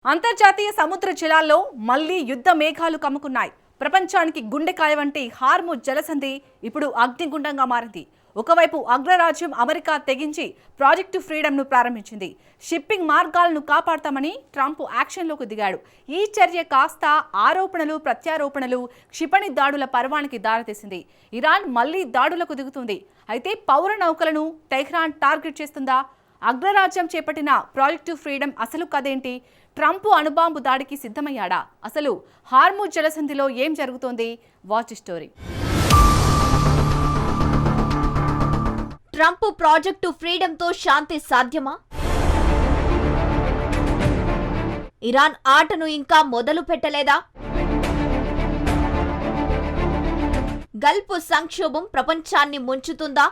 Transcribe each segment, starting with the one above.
అంతర్జాతీయ సముద్ర జలాల్లో మళ్లీ యుద్ధ మేఘాలు కమ్ముకున్నాయి. ప్రపంచానికి గుండెకాయ వంటి హార్ముజ్ జలసంధి ఇప్పుడు అగ్నిగుండంగా మారింది. ఒకవైపు అగ్రరాజ్యం అమెరికా తెగించి ప్రాజెక్టు ఫ్రీడమ్ను ప్రారంభించింది. షిప్పింగ్ మార్గాలను కాపాడతామని ట్రంప్ యాక్షన్లోకి దిగాడు. ఈ చర్య కాస్త ఆరోపణలు ప్రత్యారోపణలు క్షిపణి దాడుల పర్వానికి దారితీసింది. ఇరాన్ మళ్లీ దాడులకు దిగుతుంది. అయితే పౌర నౌకలను టెహ్రాన్ టార్గెట్ చేస్తుందా? అగ్రరాజ్యం చేపట్టిన ప్రాజెక్టు ఫ్రీడమ్ అసలు కదేంటి? ట్రంప్ అణుబాంబు దాడికి సిద్ధమయ్యాడా? అసలు హార్ముజ్ జలసంధిలో ఏం జరుగుతోంది? Watch story. ట్రంప్ ప్రాజెక్టు ఫ్రీడమ్తో శాంతి సాధ్యమా? ఇరాన్ ఆటను ఇంకా మొదలు పెట్టలేదా? గల్ఫ్ సంక్షోభం ప్రపంచాన్ని ముంచుతుందా?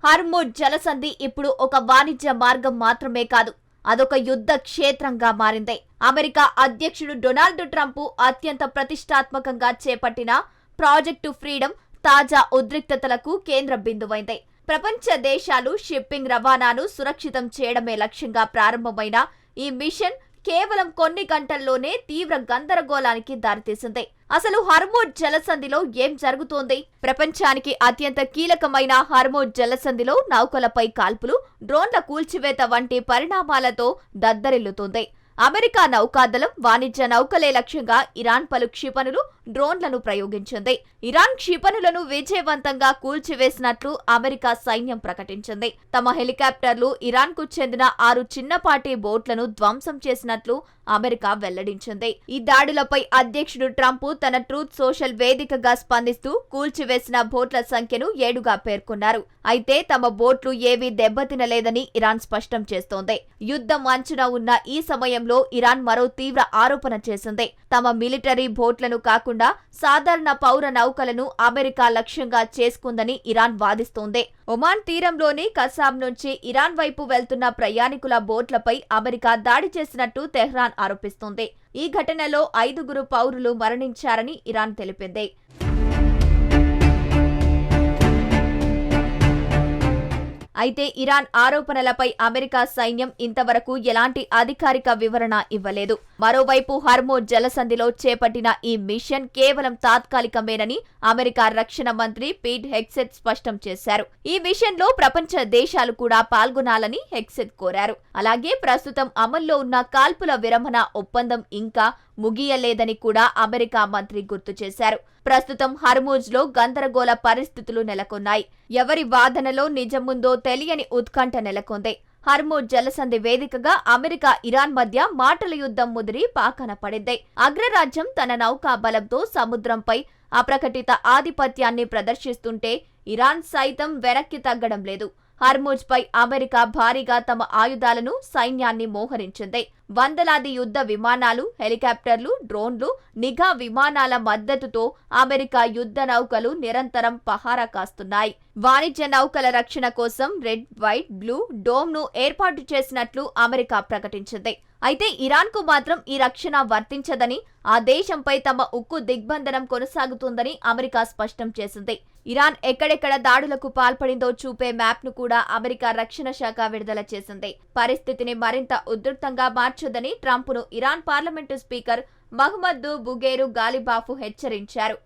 హార్ముజ్ జలసంధి ఇప్పుడు ఒక వాణిజ్య మార్గం మాత్రమే కాదు, అదొక యుద్ధ క్షేత్రంగా మారింది. అమెరికా అధ్యక్షుడు డొనాల్డ్ ట్రంప్ అత్యంత ప్రతిష్టాత్మకంగా చేపట్టిన ప్రాజెక్టు ఫ్రీడమ్ తాజా ఉద్రిక్తతలకు కేంద్ర బిందువైంది. ప్రపంచ దేశాలు షిప్పింగ్ రవాణాను సురక్షితం చేయడమే లక్ష్యంగా ప్రారంభమైన ఈ మిషన్ కేవలం కొన్ని గంటల్లోనే తీవ్ర గందరగోళానికి దారితీసింది. అసలు హార్ముజ్ జలసంధిలో ఏం జరుగుతోంది? ప్రపంచానికి అత్యంత కీలకమైన హార్ముజ్ జలసంధిలో నౌకలపై కాల్పులు, డ్రోన్ల కూల్చివేత వంటి పరిణామాలతో దద్దరిల్లుతోంది. అమెరికా నౌకాదళం వాణిజ్య నౌకలే లక్ష్యంగా ఇరాన్ పలు క్షిపణులు, డ్రోన్లను ప్రయోగించింది. ఇరాన్ క్షిపణులను విజయవంతంగా కూల్చివేసినట్లు అమెరికా సైన్యం ప్రకటించింది. తమ హెలికాప్టర్లు ఇరాన్ కు చెందిన 6 చిన్నపాటి బోట్లను ధ్వంసం చేసినట్లు అమెరికా వెల్లడించింది. ఈ దాడులపై అధ్యక్షుడు ట్రంప్ తన ట్రూత్ సోషల్ వేదికగా స్పందిస్తూ కూల్చివేసిన బోట్ల సంఖ్యను 7గా పేర్కొన్నారు. అయితే తమ బోట్లు ఏవీ దెబ్బతినలేదని ఇరాన్ స్పష్టం చేస్తోంది. యుద్ధం అంచున ఉన్న ఈ సమయంలో ఇరాన్ మరో తీవ్ర ఆరోపణ చేసింది. తమ మిలిటరీ బోట్లను కాకుండా సాధారణ పౌర నౌకలను అమెరికా లక్ష్యంగా చేసుకుందని ఇరాన్ వాదిస్తోంది. ఒమాన్ తీరంలోని కసాబ్ నుంచి ఇరాన్ వైపు వెళ్తున్న ప్రయాణికుల బోట్లపై అమెరికా దాడి చేసినట్టు తెహ్రాన్ ఆరోపిస్తోంది. ఈ ఘటనలో 5గురు పౌరులు మరణించారని ఇరాన్ తెలిపింది. అయితే ఇరాన్ ఆరోపణలపై అమెరికా సైన్యం ఇంతవరకు ఎలాంటి అధికారిక వివరణ ఇవ్వలేదు. మరోవైపు హార్ముజ్ జలసంధిలో చేపట్టిన ఈ మిషన్ కేవలం తాత్కాలికమేనని అమెరికా రక్షణ మంత్రి పీట్ హెగ్సెత్ స్పష్టం చేశారు. ఈ మిషన్లో ప్రపంచ దేశాలు కూడా పాల్గొనాలని హెగ్సెత్ కోరారు. అలాగే ప్రస్తుతం అమల్లో ఉన్న కాల్పుల విరమణ ఒప్పందం ఇంకా ముగియలేదని కూడా అమెరికా మంత్రి గుర్తు చేశారు. ప్రస్తుతం హార్ముజ్ లో గందరగోళ పరిస్థితులు నెలకొన్నాయి. ఎవరి వాదనలో నిజముందో తెలియని ఉత్కంఠ నెలకొంది. హార్ముజ్ జలసంధి వేదికగా అమెరికా, ఇరాన్ మధ్య మాటల యుద్ధం ముదిరి పాకన పడింది. అగ్రరాజ్యం తన నౌకా బలంతో సముద్రంపై అప్రకటిత ఆధిపత్యాన్ని ప్రదర్శిస్తుంటే ఇరాన్ సైతం వెనక్కి తగ్గడం లేదు. హార్ముజ్ పై అమెరికా భారీగా తమ ఆయుధాలను, సైన్యాన్ని మోహరించింది. వందలాది యుద్ధ విమానాలు, హెలికాప్టర్లు, డ్రోన్లు, నిఘా విమానాల మద్దతుతో అమెరికా యుద్ధ నౌకలు నిరంతరం పహారా కాస్తున్నాయి. వాణిజ్య నౌకల రక్షణ కోసం రెడ్, వైట్, బ్లూ డోమ్ ను ఏర్పాటు చేసినట్లు అమెరికా ప్రకటించింది. అయితే ఇరాన్ కు మాత్రం ఈ రక్షణ వర్తించదని, ఆ దేశంపై తమ ఉక్కు దిగ్బంధనం కొనసాగుతుందని అమెరికా స్పష్టం చేసింది. ఇరాన్ ఎక్కడెక్కడ దాడులకు పాల్పడిందో చూపే మ్యాప్ ను కూడా అమెరికా రక్షణ శాఖ విడుదల చేసింది. పరిస్థితిని మరింత ఉధృతంగా మార్చొద్దని ట్రంప్ ను Iran parliament speaker Mohammad Bagher Ghalibaf హెచ్చరించారు.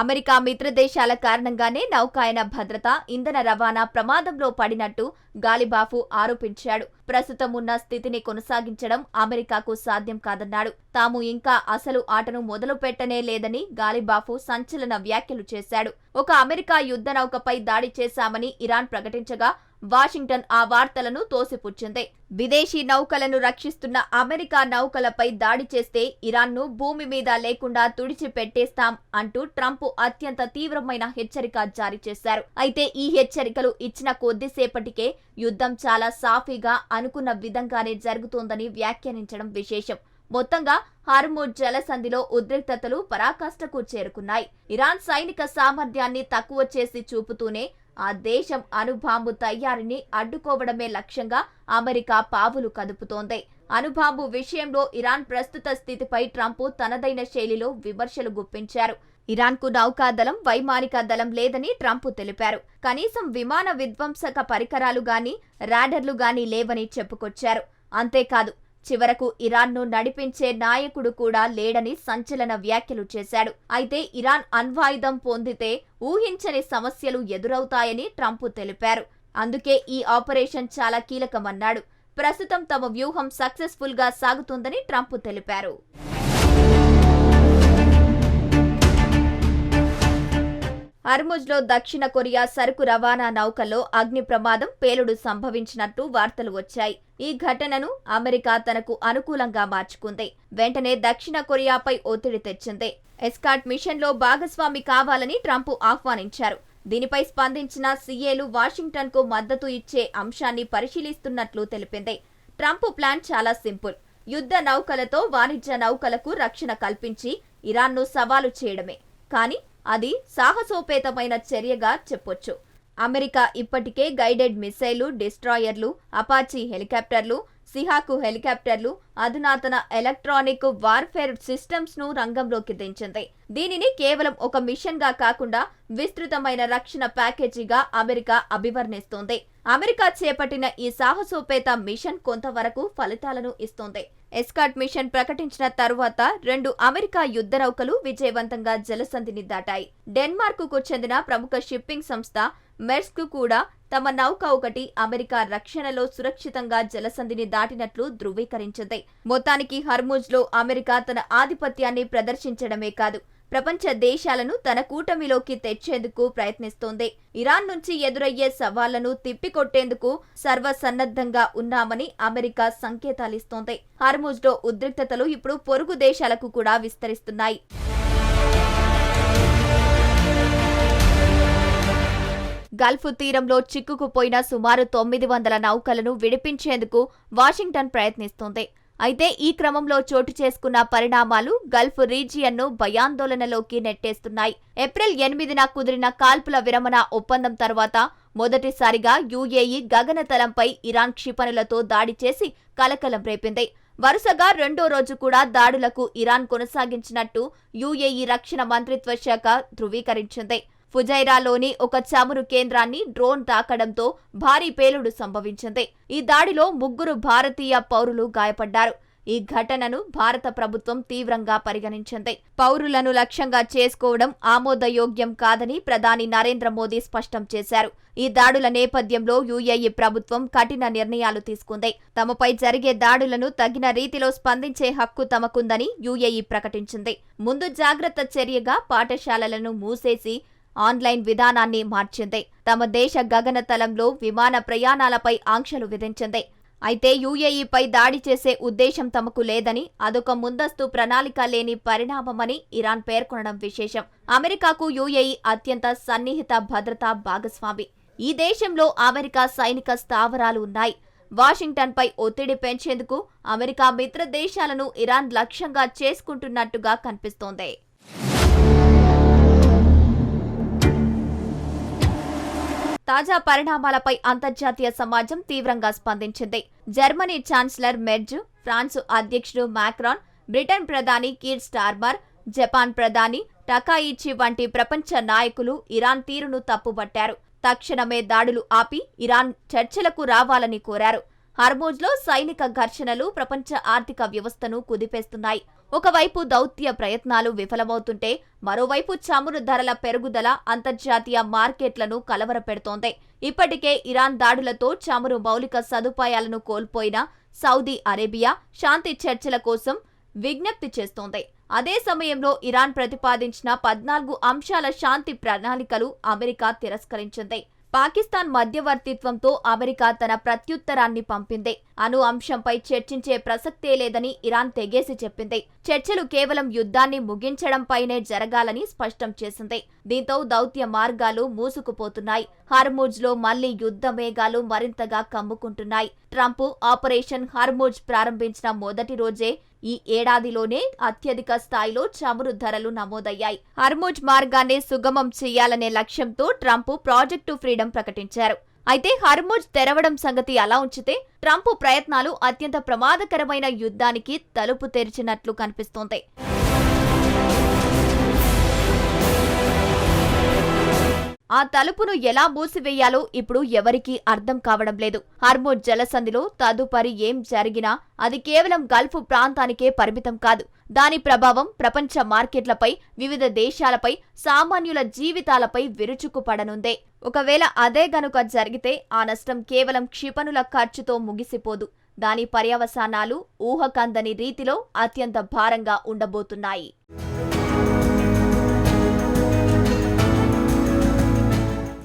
అమెరికా మిత్రదేశాల కారణంగానే నౌకాయన భద్రత, ఇంధన రవాణా ప్రమాదంలో పడినట్టు గాలిబాఫ్ ఆరోపించాడు. ప్రస్తుతం ఉన్న స్థితిని కొనసాగించడం అమెరికాకు సాధ్యం కాదన్నాడు. తాము ఇంకా అసలు ఆటను మొదలు పెట్టనే లేదని గాలిబాఫ్ సంచలన వ్యాఖ్యలు చేశాడు. ఒక అమెరికా యుద్ధ నౌకపై దాడి చేశామని ఇరాన్ ప్రకటించగా వాషింగ్టన్ ఆ వార్తలను తోసిపుచ్చింది. విదేశీ నౌకలను రక్షిస్తున్న అమెరికా నౌకలపై దాడి చేస్తే ఇరాన్ను భూమి మీద లేకుండా తుడిచిపెట్టేస్తాం అంటూ ట్రంప్ అత్యంత తీవ్రమైన హెచ్చరిక జారీ చేశారు. అయితే ఈ హెచ్చరికలు ఇచ్చిన కొద్దిసేపటికే యుద్ధం చాలా సాఫీగా అనుకున్న విధంగానే జరుగుతోందని వ్యాఖ్యానించడం విశేషం. మొత్తంగా హార్ముజ్ జలసంధిలో ఉద్రిక్తతలు పరాకాష్ఠకు చేరుకున్నాయి. ఇరాన్ సైనిక సామర్థ్యాన్ని తక్కువ చేసి చూపుతూనే ఆ దేశం అణుబాంబు తయారీని అడ్డుకోవడమే లక్ష్యంగా అమెరికా పావులు కదుపుతోంది. అణుబాంబు విషయంలో ఇరాన్ ప్రస్తుత స్థితిపై ట్రంప్ తనదైన శైలిలో విమర్శలు గుప్పించారు. ఇరాన్కు నౌకాదళం, వైమానిక దళం లేదని ట్రంప్ తెలిపారు. కనీసం విమాన విధ్వంసక పరికరాలు గాని, రాడర్లు గాని లేవని చెప్పుకొచ్చారు. అంతేకాదు, చివరకు ఇరాన్ను నడిపించే నాయకుడు కూడా లేడని సంచలన వ్యాఖ్యలు చేశాడు. అయితే ఇరాన్ అణ్వాయుధం పొందితే ఊహించని సమస్యలు ఎదురవుతాయని ట్రంప్ తెలిపారు. అందుకే ఈ ఆపరేషన్ చాలా కీలకమన్నాడు. ప్రస్తుతం తమ వ్యూహం సక్సెస్ఫుల్ గా సాగుతుందని ట్రంప్ తెలిపారు. హర్ముజ్లో దక్షిణ కొరియా సరుకు రవాణా నౌకలో అగ్ని ప్రమాదం, పేలుడు సంభవించినట్టు వార్తలు వచ్చాయి. ఈ ఘటనను అమెరికా తనకు అనుకూలంగా మార్చుకుంది. వెంటనే దక్షిణ కొరియాపై ఒత్తిడి తెచ్చింది. ఎస్కాట్ మిషన్లో భాగస్వామి కావాలని ట్రంప్ ఆహ్వానించారు. దీనిపై స్పందించిన సీఏలు వాషింగ్టన్కు మద్దతు ఇచ్చే అంశాన్ని పరిశీలిస్తున్నట్లు తెలిపింది. ట్రంప్ ప్లాన్ చాలా సింపుల్. యుద్ధ నౌకలతో వాణిజ్య నౌకలకు రక్షణ కల్పించి ఇరాన్ను సవాలు చేయడమే. కానీ అది సాహసోపేతమైన చర్యగా చెప్పొచ్చు. అమెరికా ఇప్పటికే గైడెడ్ మిసైలు, డిస్ట్రాయర్లు, అపాచీ హెలికాప్టర్లు, సిహాకు హెలికాప్టర్లు, అధునాతన ఎలక్ట్రానిక్ వార్ఫేర్ సిస్టమ్స్ ను రంగంలోకి దించింది. దీనిని కేవలం ఒక మిషన్ గా కాకుండా విస్తృతమైన రక్షణ ప్యాకేజీగా అమెరికా అభివర్ణిస్తోంది. అమెరికా చేపట్టిన ఈ సాహసోపేత మిషన్ కొంతవరకు ఫలితాలను ఇస్తోంది. ఎస్కాట్ మిషన్ ప్రకటించిన తరువాత 2 అమెరికా యుద్ధ నౌకలు విజయవంతంగా జలసంధిని దాటాయి. డెన్మార్క్కు చెందిన ప్రముఖ షిప్పింగ్ సంస్థ మెర్స్క్ కూడా తమ నౌక ఒకటి అమెరికా రక్షణలో సురక్షితంగా జలసంధిని దాటినట్లు ధృవీకరించింది. మొత్తానికి హర్ముజ్లో అమెరికా తన ఆధిపత్యాన్ని ప్రదర్శించడమే కాదు, ప్రపంచ దేశాలను తన కూటమిలోకి తెచ్చేందుకు ప్రయత్నిస్తోంది. ఇరాన్ నుంచి ఎదురయ్యే సవాళ్లను తిప్పికొట్టేందుకు సర్వసన్నద్ధంగా ఉన్నామని అమెరికా సంకేతాలిస్తోంది. హర్ముజ్లో ఉద్రిక్తతలు ఇప్పుడు పొరుగు దేశాలకు కూడా విస్తరిస్తున్నాయి. గల్ఫ్ తీరంలో చిక్కుకుపోయిన సుమారు 900 నౌకలను విడిపించేందుకు వాషింగ్టన్ ప్రయత్నిస్తోంది. అయితే ఈ క్రమంలో చోటు చేసుకున్న పరిణామాలు గల్ఫ్ రీజియన్ను భయాందోళనలోకి నెట్టేస్తున్నాయి. ఏప్రిల్ 8న కుదిరిన కాల్పుల విరమణ ఒప్పందం తర్వాత మొదటిసారిగా యుఏఈ గగనతలంపై ఇరాన్ క్షిపణులతో దాడి చేసి కలకలం రేపింది. వరుసగా రెండో రోజు కూడా దాడులకు ఇరాన్ కొనసాగించినట్టు యుఏఈ రక్షణ మంత్రిత్వ శాఖ ధృవీకరించింది. ఫుజైరాలోని ఒక చమురు కేంద్రాన్ని డ్రోన్ తాకడంతో భారీ పేలుడు సంభవించింది. ఈ దాడిలో 3 భారతీయ పౌరులు గాయపడ్డారు. ఈ ఘటనను భారత ప్రభుత్వం తీవ్రంగా పరిగణించింది. పౌరులను లక్ష్యంగా చేసుకోవడం ఆమోదయోగ్యం కాదని ప్రధాని నరేంద్ర మోదీ స్పష్టం చేశారు. ఈ దాడుల నేపథ్యంలో యుఏఈ ప్రభుత్వం కఠిన నిర్ణయాలు తీసుకుంది. తమపై జరిగే దాడులను తగిన రీతిలో స్పందించే హక్కు తమకుందని యుఏఈ ప్రకటించింది. ముందు జాగ్రత్త చర్యగా పాఠశాలలను మూసేసి ఆన్లైన్ విధానాన్ని మార్చింది. తమ దేశ గగనతలంలో విమాన ప్రయాణాలపై ఆంక్షలు విధించింది. అయితే యుఏఈపై దాడి చేసే ఉద్దేశం తమకు లేదని, అదొక ముందస్తు ప్రణాళిక లేని పరిణామమని ఇరాన్ పేర్కొనడం విశేషం. అమెరికాకు యుఏఈ అత్యంత సన్నిహిత భద్రతా భాగస్వామి. ఈ దేశంలో అమెరికా సైనిక స్థావరాలు ఉన్నాయి. వాషింగ్టన్పై ఒత్తిడి పెంచేందుకు అమెరికా మిత్ర దేశాలను ఇరాన్ లక్ష్యంగా చేసుకుంటున్నట్టుగా కనిపిస్తోంది. తాజా పరిణామాలపై అంతర్జాతీయ సమాజం తీవ్రంగా స్పందించింది. జర్మనీ ఛాన్సలర్ మెర్జ్, ఫ్రాన్స్ అధ్యక్షుడు మాక్రాన్, బ్రిటన్ ప్రధాని కీర్ స్టార్మర్, జపాన్ ప్రధాని టకాయిచి వంటి ప్రపంచ నాయకులు ఇరాన్ తీరును తప్పుబట్టారు. తక్షణమే దాడులు ఆపి ఇరాన్ చర్చలకు రావాలని కోరారు. హర్ముజ్లో సైనిక ఘర్షణలు ప్రపంచ ఆర్థిక వ్యవస్థను కుదిపేస్తున్నాయి. ఒకవైపు దౌత్య ప్రయత్నాలు విఫలమవుతుంటే మరోవైపు చమురు ధరల పెరుగుదల అంతర్జాతీయ మార్కెట్లను కలవరపెడుతోంది. ఇప్పటికే ఇరాన్ దాడులతో చమురు మౌలిక సదుపాయాలను కోల్పోయిన సౌదీ అరేబియా శాంతి చర్చల కోసం విజ్ఞప్తి చేస్తోంది. అదే సమయంలో ఇరాన్ ప్రతిపాదించిన 14 అంశాల శాంతి ప్రణాళికలు అమెరికా తిరస్కరించింది. పాకిస్తాన్ మధ్యవర్తిత్వంతో అమెరికా తన ప్రత్యుత్తరాన్ని పంపింది. అణు అంశంపై చర్చించే ప్రసక్తే లేదని ఇరాన్ తెగేసి చెప్పింది. చర్చలు కేవలం యుద్ధాన్ని ముగించడంపైనే జరగాలని స్పష్టం చేసింది. దీంతో దౌత్య మార్గాలు మూసుకుపోతున్నాయి. హర్ముజ్లో మళ్లీ యుద్ధ మేఘాలు మరింతగా కమ్ముకుంటున్నాయి. ట్రంప్ ఆపరేషన్ హర్ముజ్ ప్రారంభించిన మొదటి రోజే ఈ ఏడాదిలోనే అత్యధిక స్థాయిలో చమురు ధరలు నమోదయ్యాయి. హర్ముజ్ మార్గాన్ని సుగమం చేయాలనే లక్ష్యంతో ట్రంప్ ప్రాజెక్టు ఫ్రీడమ్ ప్రకటించారు. అయితే హర్ముజ్ తెరవడం సంగతి అలా ఉంచితే ట్రంప్ ప్రయత్నాలు అత్యంత ప్రమాదకరమైన యుద్ధానికి తలుపు తెరిచినట్లు కనిపిస్తోంది. ఆ తలుపును ఎలా మూసివేయాలో ఇప్పుడు ఎవరికీ అర్థం కావడం లేదు. హార్మోజ్ జలసంధిలో తదుపరి ఏం జరిగినా అది కేవలం గల్ఫ్ ప్రాంతానికే పరిమితం కాదు. దాని ప్రభావం ప్రపంచ మార్కెట్లపై, వివిధ దేశాలపై, సామాన్యుల జీవితాలపై విరుచుకుపడనుందే. ఒకవేళ అదే గనుక జరిగితే ఆ నష్టం కేవలం క్షిపణుల ఖర్చుతో ముగిసిపోదు. దాని పర్యవసానాలు ఊహకందని రీతిలో అత్యంత భారంగా ఉండబోతున్నాయి.